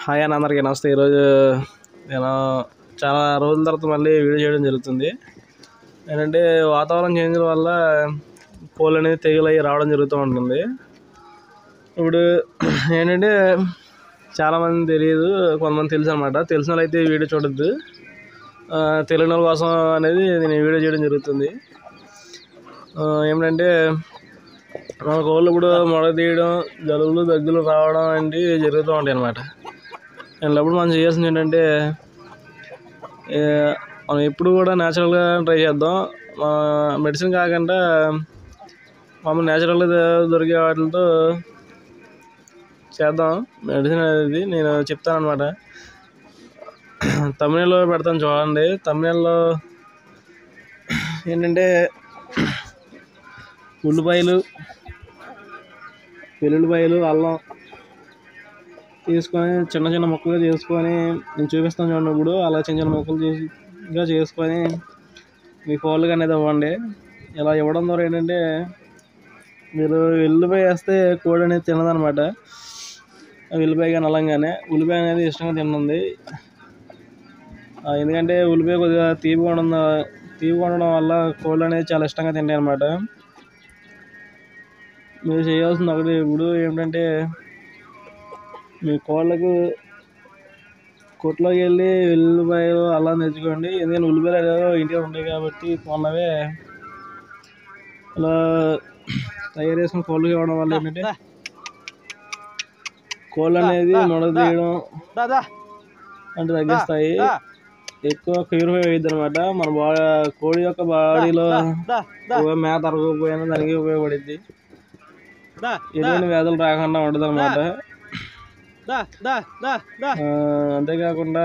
Hi అన్న, అందరికీ నమస్తే. ఈరోజు నేను చాలా రోజుల తర్వాత మళ్ళీ వీడియో చేయడం జరుగుతుంది. ఏంటంటే వాతావరణం చేంజ్ వల్ల కోళ్ళు అనేది తెగులు అయ్యి రావడం జరుగుతూ ఉంటుంది. ఇప్పుడు ఏంటంటే చాలామంది తెలియదు, కొంతమంది తెలుసు అనమాట. తెలిసిన వాళ్ళు అయితే వీడియో చూడొద్దు, తెలియని వాళ్ళ కోసం అనేది నేను వీడియో చేయడం జరుగుతుంది. ఏమిటంటే మన కోళ్ళు ఇప్పుడు మొడ తీయడం, జలుబులు దగ్గులు రావడం అంటే జరుగుతూ ఉంటాయి అన్నమాట. ఎప్పుడు మనం చేయాల్సింది ఏంటంటే మనం ఎప్పుడు కూడా న్యాచురల్గా ట్రై చేద్దాం. మెడిసిన్ కాకుండా మామూలు న్యాచురల్గా దొరికే వాటితో చేద్దాం. మెడిసిన్ అనేది నేను చెప్తాను అనమాట. తమిళలో పెడతాను చూడండి. తమిళలో ఏంటంటే ఉల్లిపాయలు, వెల్లుల్లిపాయలు, అల్లం తీసుకొని చిన్న చిన్న ముక్కలుగా చేసుకొని నేను చూపిస్తాను చూడండి. ఇప్పుడు అలా చిన్న చిన్న ముక్కలుగా చేసుకొని మీ కోళ్ళకి అనేది ఇవ్వండి. ఇలా ఇవ్వడం ద్వారా ఏంటంటే మీరు వెల్లుల్లిపాయ వేస్తే కోడి అనేది తినదనమాట. వెల్లుల్లిపాయ కానీ అల్లంగానే ఉల్లిపాయ అనేది ఇష్టంగా తింటుంది. ఎందుకంటే ఉల్లిపాయ కొద్దిగా తీపిగా ఉండడం వల్ల కోళ్ళు అనేది చాలా ఇష్టంగా తింటాయి అన్నమాట. మీరు చేయాల్సింది ఒకటి ఇప్పుడు ఏమిటంటే మీ కోళ్ళకు కొట్లోకి వెళ్ళి వెల్లుల్లిపాయలు అలా తెచ్చుకోండి. ఎందుకంటే ఉల్లిపాయలు ఇంటిలో ఉంటాయి కాబట్టి కొన్నవే అలా తయారు చేసుకుని కోళ్ళకి ఇవ్వడం వల్ల ఏంటంటే కోళ్ళు అనేది మొడ తీయడం అంటే తగ్గిస్తాయి. ఎక్కువ ప్యూరిఫై అయ్యిద్ది అనమాట. మన కోడి యొక్క బాడీలో మేత అరగకపోయినా దానికి ఉపయోగపడుద్ది. ఎటువంటి వ్యాధులు రాకుండా ఉంటుంది అనమాట. అంతేకాకుండా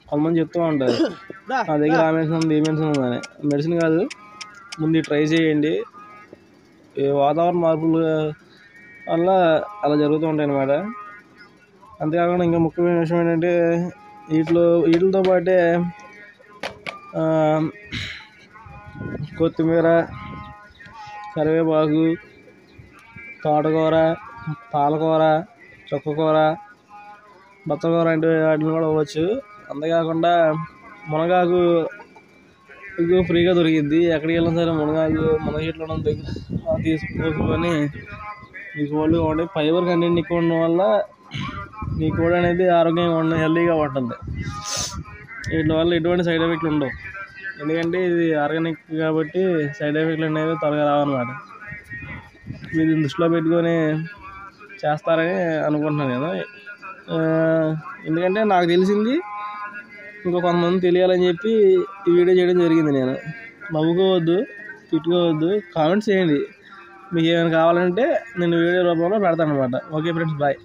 కొంతమంది చెప్తూ ఉంటారు నా దగ్గర ఆ మెడిసిన్ ఉంది, ఈ మెడిసిన్ ఉందని. మెడిసిన్ కాదు, ముందు ట్రై చేయండి. వాతావరణ మార్పుల వల్ల అలా జరుగుతూ ఉంటాయి అన్నమాట. అంతేకాకుండా ఇంకా ముఖ్యమైన విషయం ఏంటంటే వీటితో పాటే కొత్తిమీర, కరివేపాకు, తోటకూర, పాలకూర, చుక్కకూర, బచ్చకూర అంటే వాటిని కూడా ఇవ్వచ్చు. అంతేకాకుండా మునగాకు ఎక్కువ ఫ్రీగా దొరికిద్ది. ఎక్కడికి వెళ్ళినా సరే మునగ చెట్లు తీసుకొని మీ కోళ్ళు ఉంటే ఫైబర్ కంటెంట్ ఎక్కువ ఉండడం వల్ల మీ కోడి అనేది ఆరోగ్యంగా హెల్తీగా ఉంటుంది. వీటి వల్ల ఎటువంటి సైడ్ ఎఫెక్ట్లు ఉండవు. ఎందుకంటే ఇది ఆర్గానిక్ కాబట్టి సైడ్ ఎఫెక్ట్లు అనేవి త్వరగా రావన్నమాట. మీరు దృష్టిలో పెట్టుకొని చేస్తారని అనుకుంటున్నాను నేను. ఎందుకంటే నాకు తెలిసింది ఇంకా కొంతమంది తెలియాలని చెప్పి ఈ వీడియో చేయడం జరిగింది. నేను నవ్వుకోవద్దు, తిట్టుకోవద్దు, కామెంట్స్ చేయండి. మీకు ఏమైనా కావాలంటే నేను వీడియో రూపంలో పెడతాను అనమాట. Okay friends, bye.